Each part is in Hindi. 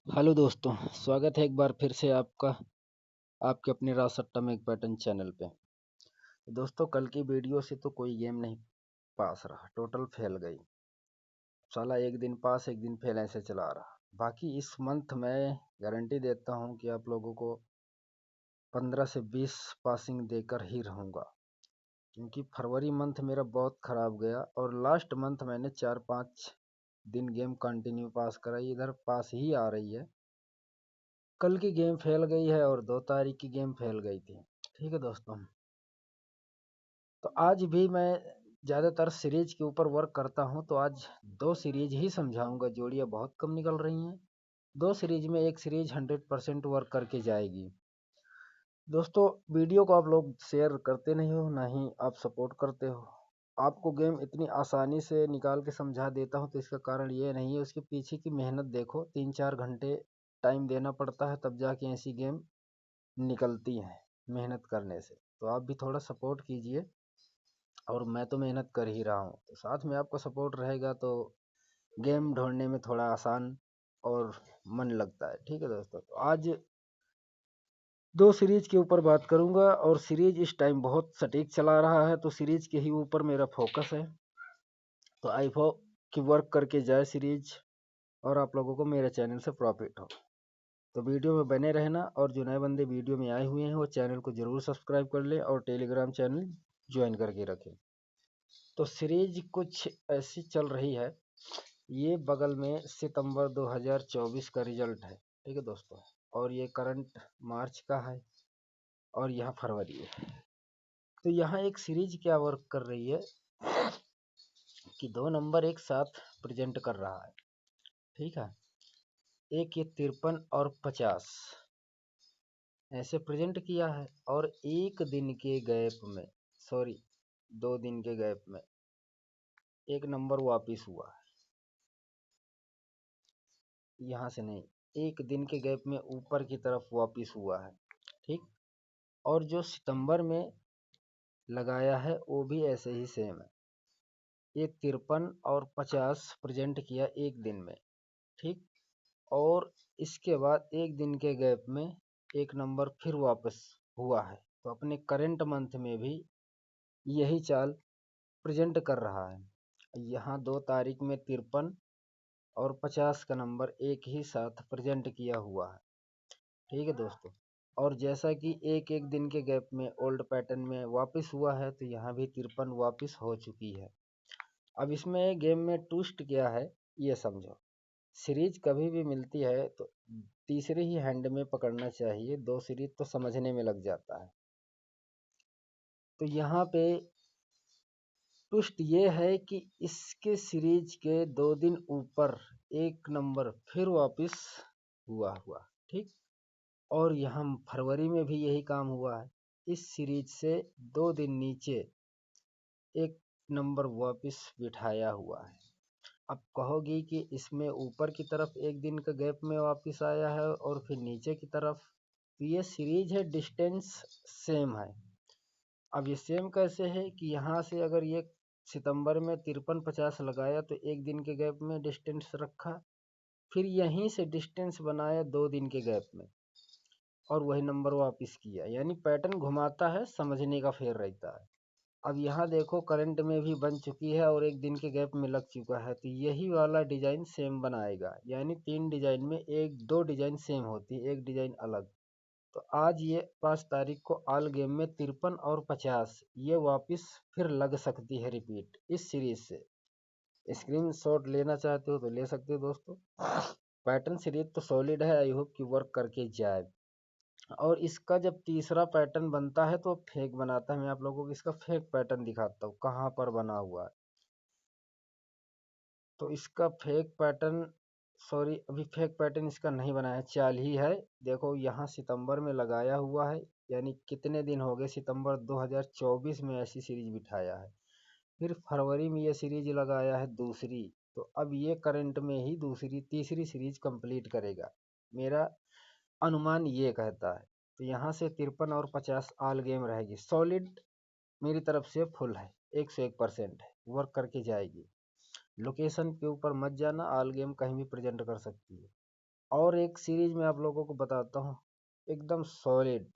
हेलो दोस्तों, स्वागत है एक बार फिर से आपका आपके अपने राज सट्टा में एक पैटर्न चैनल पे। दोस्तों, कल की वीडियो से तो कोई गेम नहीं पास रहा, टोटल फेल गई। साला एक दिन पास एक दिन फेल ऐसे चला रहा। बाकी इस मंथ मैं गारंटी देता हूँ कि आप लोगों को 15 से 20 पासिंग देकर ही रहूँगा, क्योंकि फरवरी मंथ मेरा बहुत ख़राब गया और लास्ट मंथ मैंने 4-5 दिन गेम कंटिन्यू पास कराई। इधर पास ही आ रही है। कल की गेम फेल गई है और 2 तारीख की गेम फेल गई थी। ठीक है दोस्तों, तो आज भी मैं ज़्यादातर सीरीज के ऊपर वर्क करता हूं, तो आज 2 सीरीज ही समझाऊंगा। जोड़ियाँ बहुत कम निकल रही हैं। 2 सीरीज में एक सीरीज 100% वर्क करके जाएगी। दोस्तों, वीडियो को आप लोग शेयर करते नहीं हो, ना ही आप सपोर्ट करते हो। आपको गेम इतनी आसानी से निकाल के समझा देता हूं, तो इसका कारण ये नहीं है, उसके पीछे की मेहनत देखो। 3-4 घंटे टाइम देना पड़ता है, तब जाके ऐसी गेम निकलती हैं मेहनत करने से। तो आप भी थोड़ा सपोर्ट कीजिए, और मैं तो मेहनत कर ही रहा हूँ, तो साथ में आपका सपोर्ट रहेगा तो गेम ढूंढने में थोड़ा आसान और मन लगता है। ठीक है दोस्तों, तो आज 2 सीरीज के ऊपर बात करूंगा, और सीरीज इस टाइम बहुत सटीक चला रहा है, तो सीरीज के ही ऊपर मेरा फोकस है। तो आई होप कि वर्क करके जाए सीरीज, और आप लोगों को मेरे चैनल से प्रॉफिट हो। तो वीडियो में बने रहना, और जो नए बंदे वीडियो में आए हुए हैं वो चैनल को जरूर सब्सक्राइब कर लें और टेलीग्राम चैनल ज्वाइन करके रखें। तो सीरीज कुछ ऐसी चल रही है। ये बगल में सितंबर 2024 का रिजल्ट है। ठीक है दोस्तों, और ये करंट मार्च का है, और यहाँ फरवरी है। तो यहाँ एक सीरीज क्या वर्क कर रही है कि 2 नंबर एक साथ प्रेजेंट कर रहा है। ठीक है, एक ये 53 और 50 ऐसे प्रेजेंट किया है, और एक दिन के गैप में, सॉरी 2 दिन के गैप में एक नंबर वापिस हुआ है। यहाँ से नहीं, एक दिन के गैप में ऊपर की तरफ वापिस हुआ है। ठीक, और जो सितंबर में लगाया है वो भी ऐसे ही सेम है। ये 53 और 50 प्रेजेंट किया एक दिन में। ठीक, और इसके बाद एक दिन के गैप में एक नंबर फिर वापस हुआ है। तो अपने करंट मंथ में भी यही चाल प्रेजेंट कर रहा है। यहाँ 2 तारीख में 53 और 50 का नंबर एक ही साथ प्रेजेंट किया हुआ है। ठीक है दोस्तों, और जैसा कि एक एक दिन के गैप में ओल्ड पैटर्न में वापस हुआ है, तो यहाँ भी 53 वापस हो चुकी है। अब इसमें गेम में ट्विस्ट क्या है ये समझो। सीरीज कभी भी मिलती है तो तीसरे ही हैंड में पकड़ना चाहिए, 2 सीरीज तो समझने में लग जाता है। तो यहाँ पे ट्विस्ट ये है कि इसके सीरीज के 2 दिन ऊपर एक नंबर फिर वापस हुआ। ठीक, और यहाँ फरवरी में भी यही काम हुआ है। इस सीरीज से 2 दिन नीचे एक नंबर वापस बिठाया हुआ है। अब कहोगी कि इसमें ऊपर की तरफ एक दिन का गैप में वापस आया है और फिर नीचे की तरफ, तो ये सीरीज है, डिस्टेंस सेम है। अब ये सेम कैसे है कि यहाँ से अगर ये सितंबर में 53-50 लगाया तो एक दिन के गैप में डिस्टेंस रखा, फिर यहीं से डिस्टेंस बनाया 2 दिन के गैप में, और वही नंबर वापस किया। यानी पैटर्न घुमाता है, समझने का फेर रहता है। अब यहाँ देखो करंट में भी बन चुकी है और एक दिन के गैप में लग चुका है, तो यही वाला डिजाइन सेम बनाएगा। यानी 3 डिजाइन में 2 डिजाइन सेम होती है, एक डिजाइन अलग। तो आज ये 5 तारीख को ऑल गेम में 53 और 50 ये वापस फिर लग सकती है रिपीट इस सीरीज से। स्क्रीनशॉट लेना चाहते हो तो ले सकते हो दोस्तों। पैटर्न सीरीज तो सॉलिड है, आई होप कि वर्क करके जाए। और इसका जब तीसरा पैटर्न बनता है तो फेक बनाता है। मैं आप लोगों को इसका फेक पैटर्न दिखाता हूँ कहाँ पर बना हुआ है। तो इसका फेक पैटर्न, सॉरी अभी फेक पैटर्न इसका नहीं बना है, चाल ही है। देखो यहाँ सितंबर में लगाया हुआ है, यानी कितने दिन हो गए, सितंबर 2024 में ऐसी सीरीज बिठाया है। फिर फरवरी में ये सीरीज लगाया है दूसरी, तो अब ये करंट में ही तीसरी सीरीज कंप्लीट करेगा, मेरा अनुमान ये कहता है। तो यहाँ से 53 और 50 ऑल गेम रहेगी सॉलिड, मेरी तरफ से फुल है, 101% है, वर्क करके जाएगी। लोकेशन के ऊपर मत जाना, ऑल गेम कहीं भी प्रेजेंट कर सकती है। और एक सीरीज में आप लोगों को बताता हूँ, एकदम सॉलिड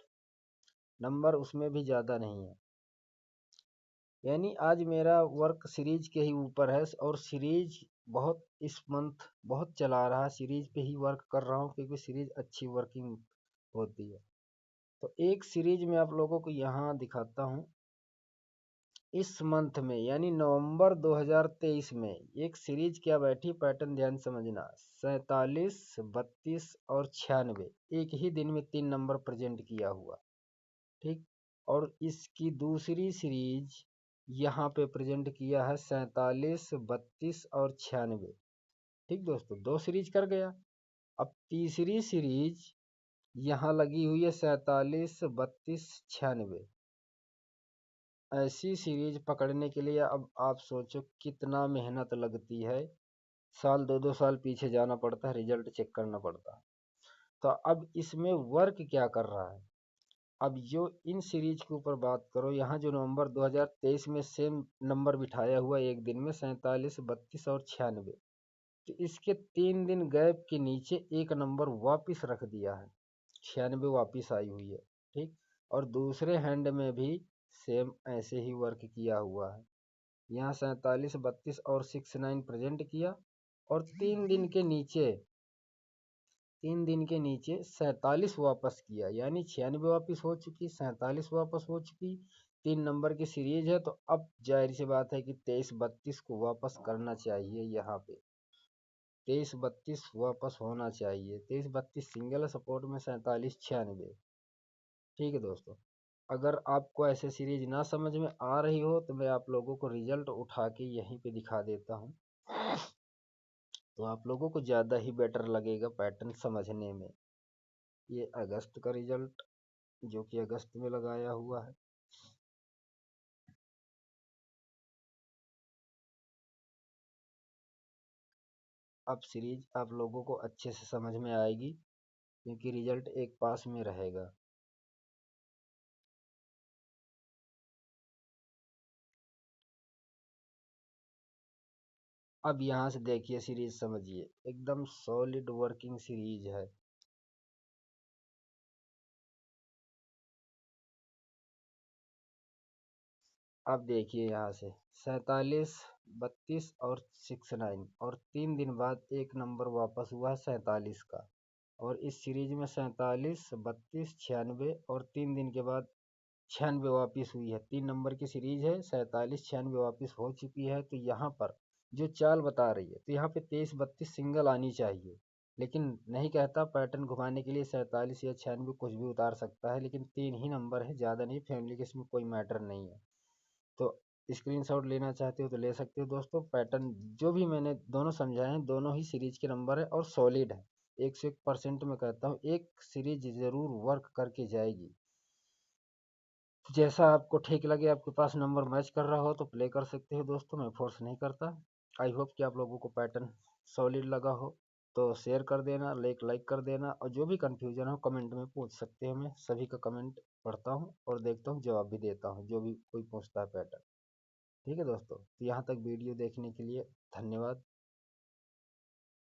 नंबर, उसमें भी ज़्यादा नहीं है। यानी आज मेरा वर्क सीरीज के ही ऊपर है और सीरीज बहुत इस मंथ बहुत चला रहा, सीरीज पे ही वर्क कर रहा हूँ क्योंकि सीरीज अच्छी वर्किंग होती है। तो एक सीरीज में आप लोगों को यहाँ दिखाता हूँ, इस मंथ में यानी नवंबर 2023 में एक सीरीज क्या बैठी, पैटर्न ध्यान समझना, 47, 32 और 96, एक ही दिन में 3 नंबर प्रेजेंट किया हुआ। ठीक, और इसकी दूसरी सीरीज यहाँ पे प्रेजेंट किया है 47, 32 और 96। ठीक दोस्तों, 2 सीरीज कर गया। अब तीसरी सीरीज यहाँ लगी हुई है 47, 32, 96। ऐसी सीरीज पकड़ने के लिए अब आप सोचो कितना मेहनत लगती है, साल 2-2 साल पीछे जाना पड़ता है, रिजल्ट चेक करना पड़ता है। तो अब इसमें वर्क क्या कर रहा है, अब जो इन सीरीज के ऊपर बात करो, यहाँ जो नवंबर 2023 में सेम नंबर बिठाया हुआ एक दिन में 47, 32 और 96, तो इसके 3 दिन गैप के नीचे एक नंबर वापिस रख दिया है, 96 वापिस आई हुई है। ठीक, और दूसरे हैंड में भी सेम ऐसे ही वर्क किया हुआ है, यहाँ 47, 32 और 69 प्रेजेंट किया, और 3 दिन के नीचे 47 वापस किया, यानी 96 वापस हो चुकी, 47 वापस हो चुकी, 3 नंबर की सीरीज है। तो अब जाहिर सी बात है कि 23, 32 को वापस करना चाहिए, यहाँ पे 23, 32 वापस होना चाहिए। 23, 32 सिंगल सपोर्ट में, 47, 96। ठीक है दोस्तों, अगर आपको ऐसे सीरीज ना समझ में आ रही हो तो मैं आप लोगों को रिजल्ट उठा के यहीं पे दिखा देता हूँ, तो आप लोगों को ज़्यादा ही बेटर लगेगा पैटर्न समझने में। ये अगस्त का रिजल्ट जो कि अगस्त में लगाया हुआ है। अब सीरीज आप लोगों को अच्छे से समझ में आएगी क्योंकि रिजल्ट एक पास में रहेगा। अब यहाँ से देखिए सीरीज समझिए, एकदम सॉलिड वर्किंग सीरीज है। अब देखिए यहाँ से 47, 32 और 69, और 3 दिन बाद एक नंबर वापस हुआ 47 का, और इस सीरीज में 47, 32, 96 और 3 दिन के बाद 96 वापस हुई है। 3 नंबर की सीरीज है, 47, 96 वापस हो चुकी है। तो यहाँ पर जो चाल बता रही है, तो यहाँ पे 23, 32 सिंगल आनी चाहिए, लेकिन नहीं कहता, पैटर्न घुमाने के लिए 47 या 96 कुछ भी उतार सकता है, लेकिन 3 ही नंबर है, ज़्यादा नहीं। फैमिली के इसमें कोई मैटर नहीं है। तो स्क्रीनशॉट लेना चाहते हो तो ले सकते हो दोस्तों। पैटर्न जो भी मैंने दोनों समझाए हैं, दोनों ही सीरीज के नंबर है और सॉलिड है। 101% में कहता हूँ, एक सीरीज ज़रूर वर्क करके जाएगी। जैसा आपको ठीक लगे, आपके पास नंबर मैच कर रहा हो तो प्ले कर सकते हो दोस्तों, मैं फोर्स नहीं करता। आई होप कि आप लोगों को पैटर्न सॉलिड लगा हो, तो शेयर कर देना, लाइक कर देना, और जो भी कन्फ्यूजन हो कमेंट में पूछ सकते हो। मैं सभी का कमेंट पढ़ता हूँ और देखता हूँ, जवाब भी देता हूँ जो भी कोई पूछता है पैटर्न। ठीक है दोस्तों, तो यहाँ तक वीडियो देखने के लिए धन्यवाद।